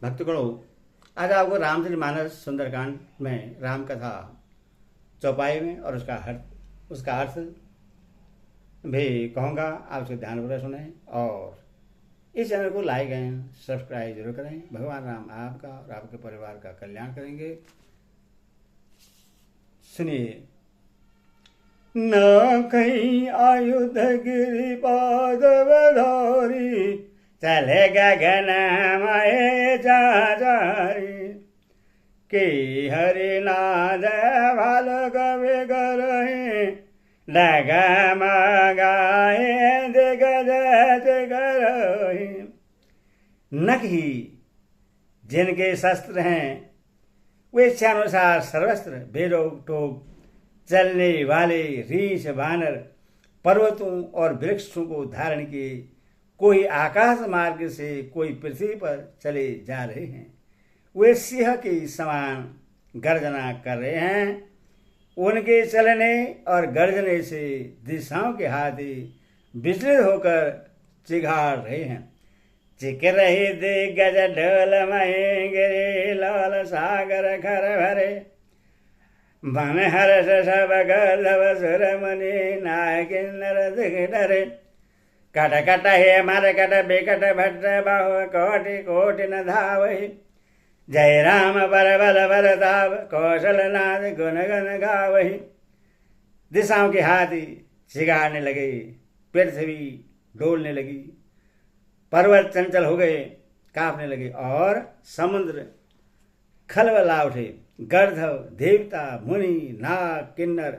भक्तगणों, आज आपको रामचरितमानस सुंदरकांड में राम कथा चौपाई में और उसका अर्थ भी कहूँगा। आप उसको ध्यानपूर्वक सुने और इस चैनल को लाइक एंड सब्सक्राइब जरूर करें। भगवान राम आपका और आपके परिवार का कल्याण करेंगे। सुनिए। न कहीं आयुध गिरिपाद बधारी, चले गगन मय जारी, के हरि नाद भाल कवि करहि, डगम गाए दिग्गज करहि। नख ही जिनके शस्त्र हैं वे इच्छानुसार सर्वस्त्र बेरोक टोक चलने वाले रीछ बानर, पर्वतों और वृक्षों को धारण किए कोई आकाश मार्ग से कोई पृथ्वी पर चले जा रहे हैं। वे सिंह के समान गर्जना कर रहे हैं। उनके चलने और गर्जने से दिशाओं के हाथी विचलित होकर चिघाड़ रहे हैं। चिक रहे दिग्गज ढोल महेंगे, लाल सागर खर भरे, मन हर्ष सब गलव सुर मुनि नाय किन्नर दिख डरे। कट कट हे मर कट बिकट भट्ट बाहु, कोटि कोटि न धावहि, जय राम बर बल बरताव, कौशल नाद गुण गण गावहि। दिशाओं के हाथी चिगाड़ने लगे, पृथ्वी डोलने लगी, पर्वत चंचल हो गए, कांपने लगे और समुद्र खलबला उठे। गर्धव देवता मुनि नाग किन्नर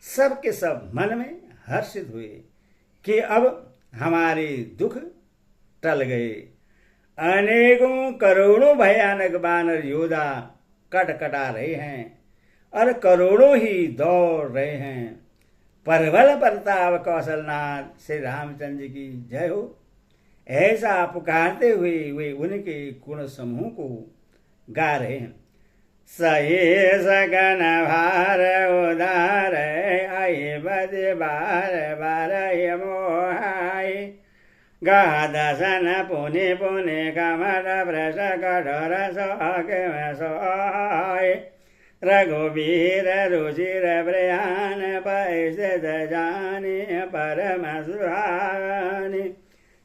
सब के सब मन में हर्षित हुए कि अब हमारे दुख टल गए। अनेकों करोड़ों भयानक बानर योद्धा कटकटा रहे हैं और करोड़ों ही दौड़ रहे हैं। परबल प्रताप कौशलनाथ श्री रामचंद्र की जय हो, ऐसा पुकारते हुए वे उनके गुण समूह को गा रहे हैं। सये सगन भार उदार, आई बद बार बार मोहाई, गादसन पुनि पुनि कमर भ्रश कठोर सोय, रघुवीर रुचिर प्रयान पैसित जानी परम सुहानी,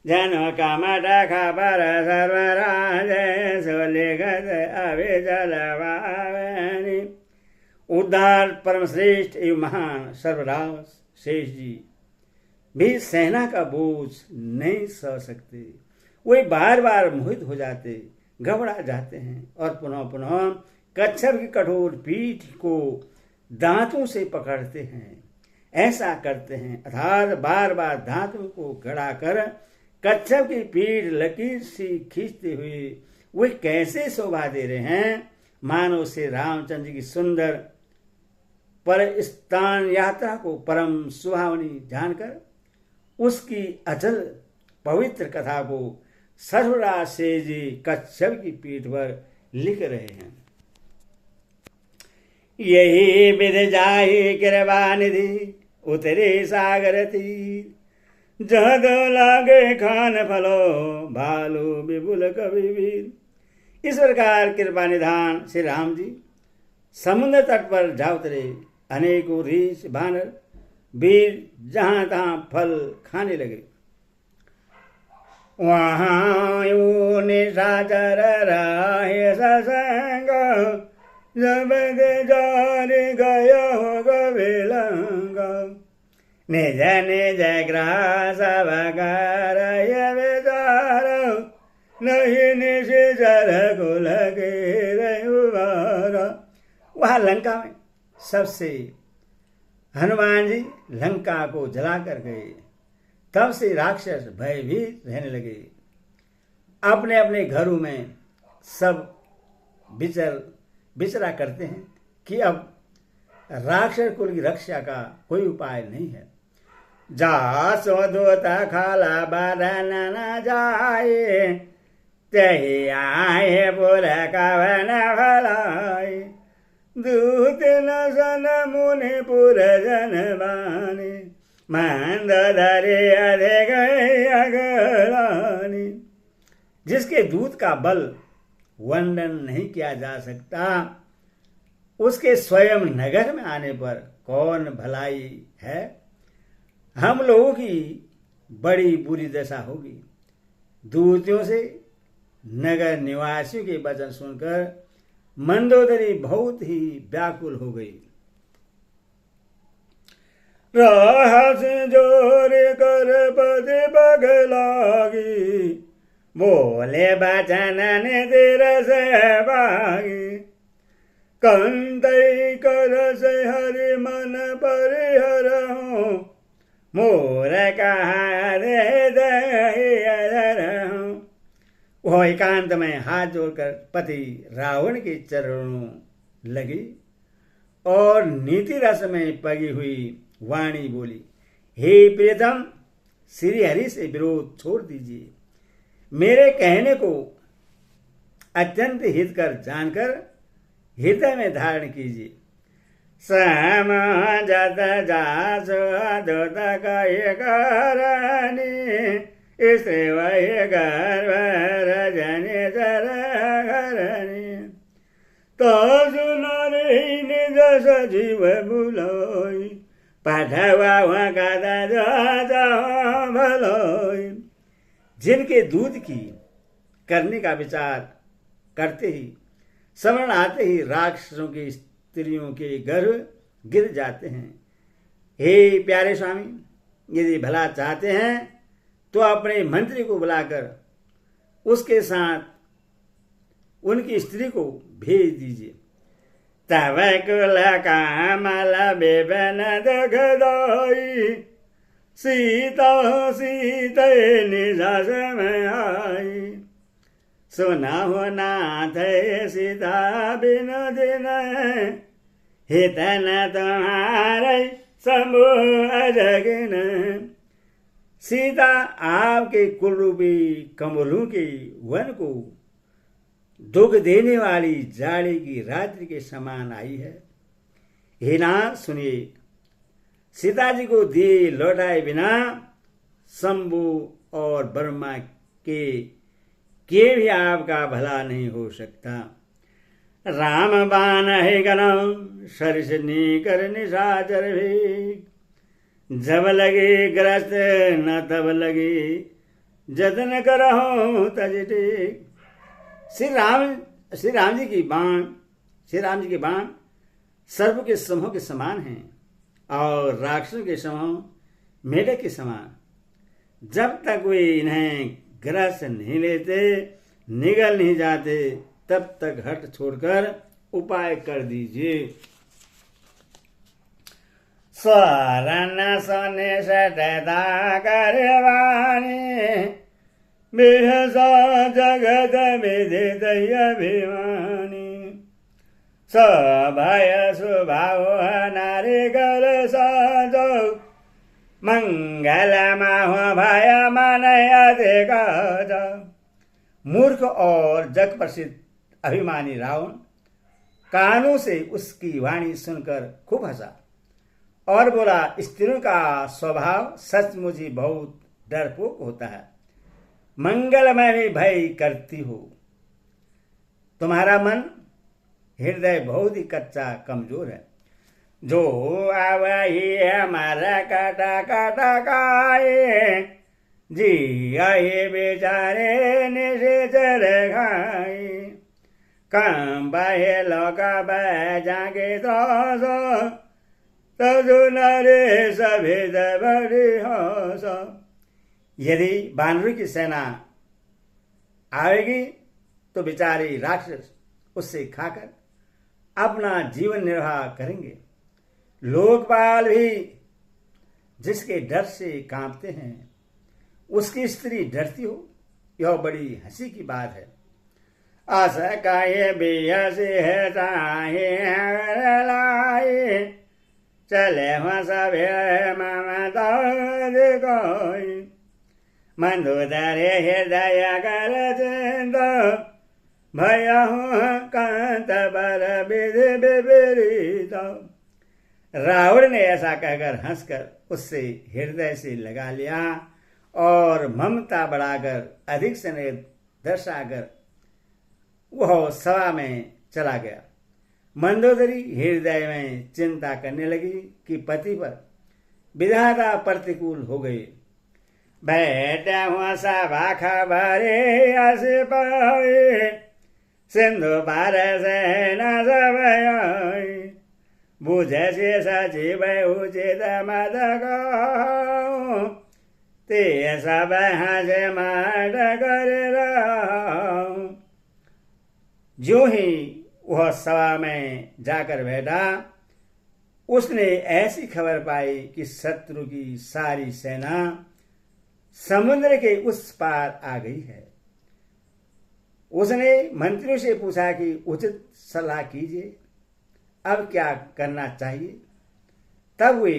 जनो कमट खबर सर्वराज, सुलिखत अविचल पावनी। उद्धार परम श्रेष्ठ एवं महान सर्वराज शेष जी भी सेना का बोझ नहीं सह सकते। वे बार बार मोहित हो जाते, घबरा जाते हैं और पुनः पुनः कच्छप की कठोर पीठ को दांतों से पकड़ते हैं। ऐसा करते हैं अर्थात बार बार दांतों को गड़ाकर कच्छप की पीठ लकीर सी खींचते हुए वे कैसे शोभा दे रहे हैं, मानो से रामचंद्र की सुंदर पर स्थान यात्रा को परम सुहावनी जानकर उसकी अचल पवित्र कथा को सर्वराज शेष जी कच्छप की पीठ पर लिख रहे हैं। यही विधि जाहि कृपा निधि, उतरे सागर तीर, जहाँ दो लागे खान फलो, भालू विपुल कवि वीर। इस प्रकार कृपा निधान श्री राम जी समुद्र तट पर जा उतरे। अनेकों रीछ बानर वीर जहां तहां फल खाने लगे। वहां निशाचर राहे ससंग, जब जार गया हो गविलंग, निज निज ग्रास बगर विचार, नहीं निशर को लगे रहुबारा। वह लंका में सबसे हनुमान जी लंका को जलाकर गए। तब से राक्षस भयभीत रहने लगे। अपने अपने घरों में सब विचरा करते हैं कि अब राक्षस कुल की रक्षा का कोई उपाय नहीं है। जा सोदूत खाला बदन न जाए, तही आए पुर कवन भलाई, दूत न सन मुनि पुर जन बानी, मंद धरे अधिक अगलानी। जिसके दूत का बल वर्णन नहीं किया जा सकता। उसके स्वयं नगर में आने पर कौन भलाई है। हम लोगों की बड़ी बुरी दशा होगी। दूतियों से नगर निवासियों के वचन सुनकर मंदोदरी बहुत ही व्याकुल हो गई। राहस जोर कर पति पगलागी, बोले बचन ने तेर से बागी। कंतई कर से हरि मन परिहर हूँ, मोर कहा दे दर हूँ। वह एकांत में हाथ जोड़कर पति रावण के चरणों लगी और नीति रस में पगी हुई वाणी बोली, हे प्रियतम, श्री हरि से विरोध छोड़ दीजिए। मेरे कहने को अत्यंत हितकर जानकर हृदय में धारण कीजिए। समझत जासु दूत कहि करनी, स्त्री वही गर्भ रजनी जर घरनी। तो सुनरी निज सजीव बुलोई, पाठवा भलोई। जिनके दूध की करने का विचार करते ही समरण आते ही राक्षसों की स्त्रियों के गर्भ गिर जाते हैं। हे प्यारे स्वामी, यदि भला चाहते हैं तो अपने मंत्री को बुलाकर उसके साथ उनकी स्त्री को भेज दीजिए। तब कुल कामल विपिन दुखदाई, सीता सीते निजास में आई। सुना हो नाथ सीता बिन दिन, हितन तुम्हारे शंभु अजगिन। सीता आपके कुलरूपी कमलों के वन को दुख देने वाली जाड़े की रात्रि के समान आई है। हे नाथ सुनिए, सीता जी को दिए लौटाए बिना शंभु और ब्रह्मा के भी आपका भला नहीं हो सकता। राम बान है गनम सरिस नीकर निशाचर भी, जब लगे ग्रस्त न तब लगे जतन करहु तज टेक। श्री राम जी के बाण सर्प के समूह के समान हैं और राक्षसों के समूह मेढक के समान। जब तक वे इन्हें ग्रस नहीं लेते, निगल नहीं जाते, तब तक हट छोड़कर उपाय कर दीजिए। स्वरण सने सटता करवाणी, बिहसा जगत विदित अभिमानी। सभय स्वभाव नारी गल साजो, मंगल माह भय मन अधिक। मूर्ख और जग प्रसिद्ध अभिमानी रावण कानों से उसकी वाणी सुनकर खूब हंसा और बोला, स्त्रियों का स्वभाव सचमुच ही बहुत डरपोक होता है। मंगलमय भी भय करती हो। तुम्हारा मन हृदय बहुत ही कच्चा कमजोर है। जो आवही हमारा काटा काटा खाए, जी आए बेचारे निशेचर खाए। काम बाहे लोका बह जागे तो नरे सभी बड़ी हौस। यदि बानरों की सेना आएगी तो बेचारे राक्षस उससे खाकर अपना जीवन निर्वाह करेंगे। लोकपाल भी जिसके डर से कांपते हैं, उसकी स्त्री डरती हो, यह बड़ी हंसी की बात है। आशा का ये बेहसी है ताहे लाए, चले वहाँ सभी ममता कोई। मंदोदरे हृदय कर चिंत, भया हूँ कांत पर विधि विपरीत। रावण ने ऐसा कहकर हंसकर उससे हृदय से लगा लिया और ममता बढ़ाकर अधिक स्नेह दर्शाकर वह सभा में चला गया। मंदोदरी हृदय में चिंता करने लगी कि पति पर विधाता प्रतिकूल हो गए। बैठा हुआ सभा खबरे अस पाए, सिंधु पार से न सब बुझे से सचिव उचित मत गो, ते सब हंस माट कर रहो। जो ही वह सभा में जाकर बैठा, उसने ऐसी खबर पाई कि शत्रु की सारी सेना समुद्र के उस पार आ गई है। उसने मंत्रियों से पूछा कि उचित सलाह कीजिए, अब क्या करना चाहिए। तब वे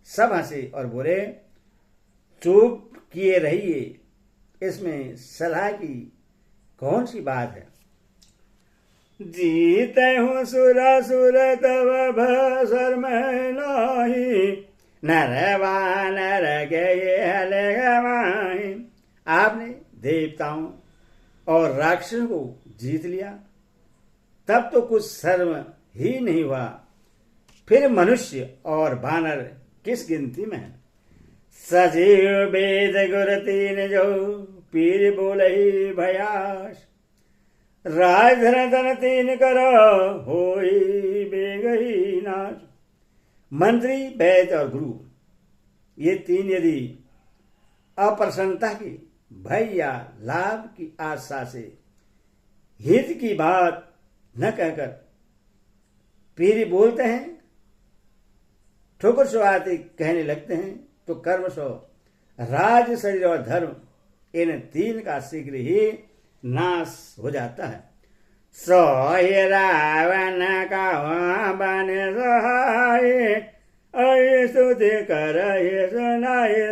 सब हंसे और बोले, चुप किए रहिए, इसमें सलाह की कौन सी बात है। जीते हूँ सुरा सुर तब भसर में नाही, नर वानर के ये गवाही। आपने देवताओं और राक्षसों को जीत लिया, तब तो कुछ शर्म ही नहीं हुआ, फिर मनुष्य और वानर किस गिनती में है। सजीव वेद गुर तीन जो पीर बोले भयास, राजधन धन तीन करो होई बेगही नाश। मंत्री वैद्य और गुरु ये तीन यदि अप्रसन्नता की भय या लाभ की आशा से हित की बात न कहकर पीरी बोलते हैं, ठोकर सो आते कहने लगते हैं, तो कर्म सो राज शरीर और धर्म इन तीन का शीघ्र ही नाश हो जाता है। सो रावण का बन सहाय, स्तुति कर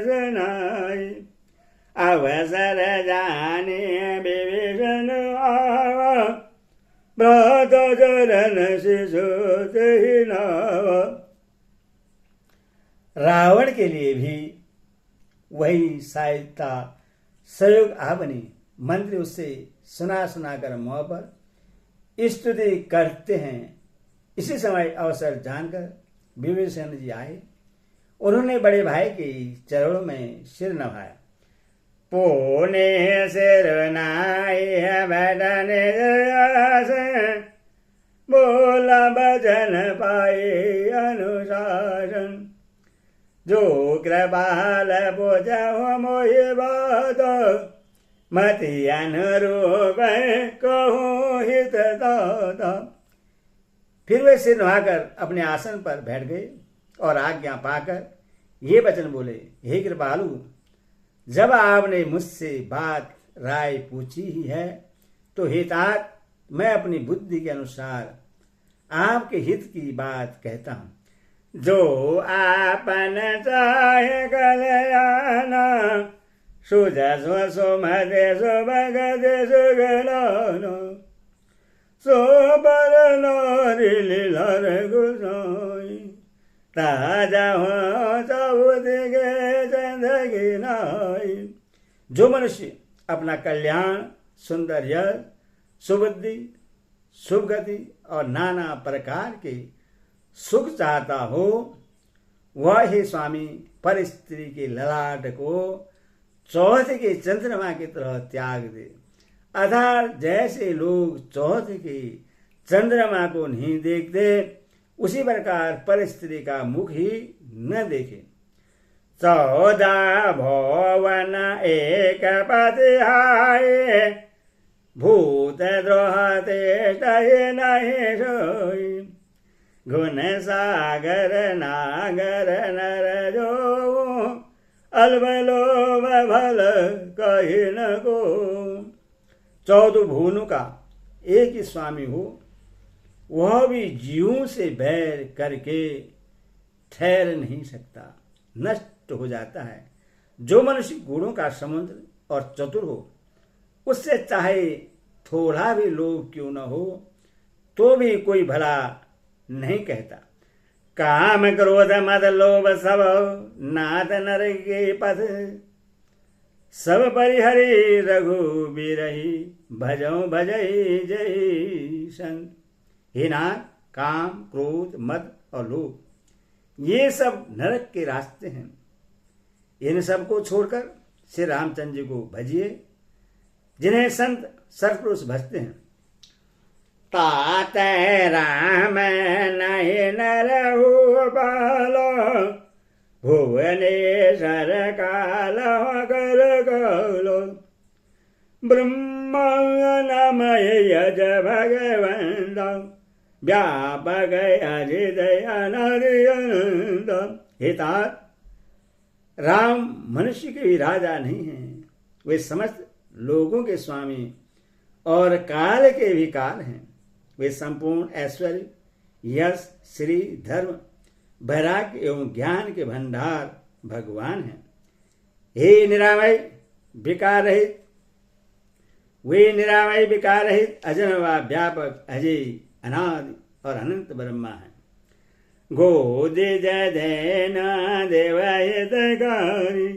सुनाई। अवसर जाने विभीषण आवा, भ्रात चरण शिशु ही नावा। रावण के लिए भी वही सहायता सहयोग आ बनी। मंत्री उससे सुना सुनाकर मुंह पर स्तुति करते हैं। इसी समय अवसर जानकर विभीषण जी आए। उन्होंने बड़े भाई के चरणों में सिर नभाया। पुण्य सिर नाई बैठने बोला भजन पाए अनुशासन, जो कृपाल बुझो मोहि बात, मति अनुरूप कहूँ हित दाता। फिर वे सिर नहाकर अपने आसन पर बैठ गए और आज्ञा पाकर ये वचन बोले, हे कृपालु, जब आपने मुझसे बात राय पूछी ही है, तो हितात मैं अपनी बुद्धि के अनुसार आपके हित की बात कहता हूं। जो आपन चाहे कल्याण, सुजस्व सुमते सुभगते सुगलानो, सो बर नारी लीलार गुसाई। ताजा हो चौदिगे जिंदगी नाई। जो मनुष्य अपना कल्याण, सुंदर यश, सुबुद्धि, शुभ गति और नाना प्रकार के सुख चाहता हो, वह ही स्वामी पर स्त्री के ललाट को चौथ के चंद्रमा की तरह त्याग दे। अर्थात जैसे लोग चौथ के चंद्रमा को नहीं देखते, उसी प्रकार पर स्त्री का मुख ही न देखे। 14 भुवन एक पति हाय, भूत द्रोह तेष्टहि नहि सोई। गुण सागर नागर नर जो, अल्बलोभ भल कही न को। 14 भुवनों का एक ही स्वामी हो, वह भी जीवों से बैर करके ठहर नहीं सकता, नष्ट हो जाता है। जो मनुष्य गुणों का समुद्र और चतुर हो, उससे चाहे थोड़ा भी लोभ क्यों न हो, तो भी कोई भला नहीं कहता। काम क्रोध मद लोभ सब नाथ नर के पथ, सब परिहरि रघुबीरहि। भजो भजई जय संत। हे नाथ, काम, क्रोध, मद और लोभ ये सब नरक के रास्ते हैं। इन सब को छोड़कर श्री रामचंद्र जी को भजिए, जिन्हें संत सत्पुरुष भजते हैं। तात राम नहीं नरहु बालो, भुवनेश्वर काल कर गौलो। ब्रह्मा नमय यज भगवंत, व्यापक अजिदय अनंत। हे तात, राम मनुष्य के भी राजा नहीं हैं, वे समस्त लोगों के स्वामी और काल के भी काल हैं। वे संपूर्ण ऐश्वर्य, यश, श्री, धर्म, वैराग्य एवं ज्ञान के भंडार भगवान हैं। हे निरामय विकार रहित, वे निरामय विकार रहित अजन्मा व्यापक अजय अनादि और अनंत ब्रह्मा हैं। गोदि जैन देवहितकारी,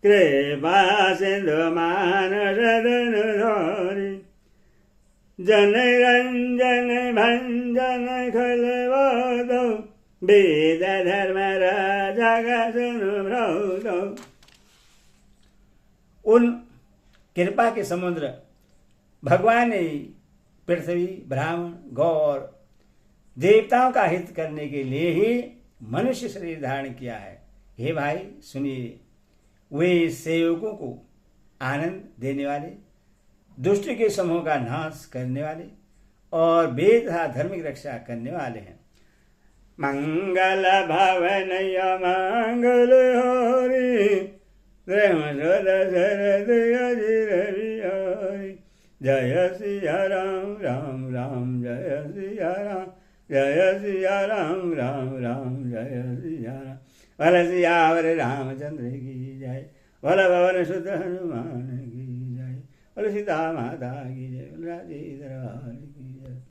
कृपा सिंधु मानस धनुधारी। जन रंजन भंजन खलवाद, वेद धर्म राजा सुन। उन कृपा के समुद्र भगवान ने पृथ्वी, ब्राह्मण, गौर, देवताओं का हित करने के लिए ही मनुष्य शरीर धारण किया है। हे भाई सुनिए, वे सेवकों को आनंद देने वाले, दुष्ट के समूह का नाश करने वाले और वेद तथा धर्म की रक्षा करने वाले हैं। मंगल भवन मंगल हरि, जय सिया राम राम राम, जय सिया राम, जय सिया राम राम राम, जय सिया राम। भल सियावर रामचंद्र की जय, भल भवन सुत हनुमान की जय, बोल सीता माता की जय, बोल राधे दरबार।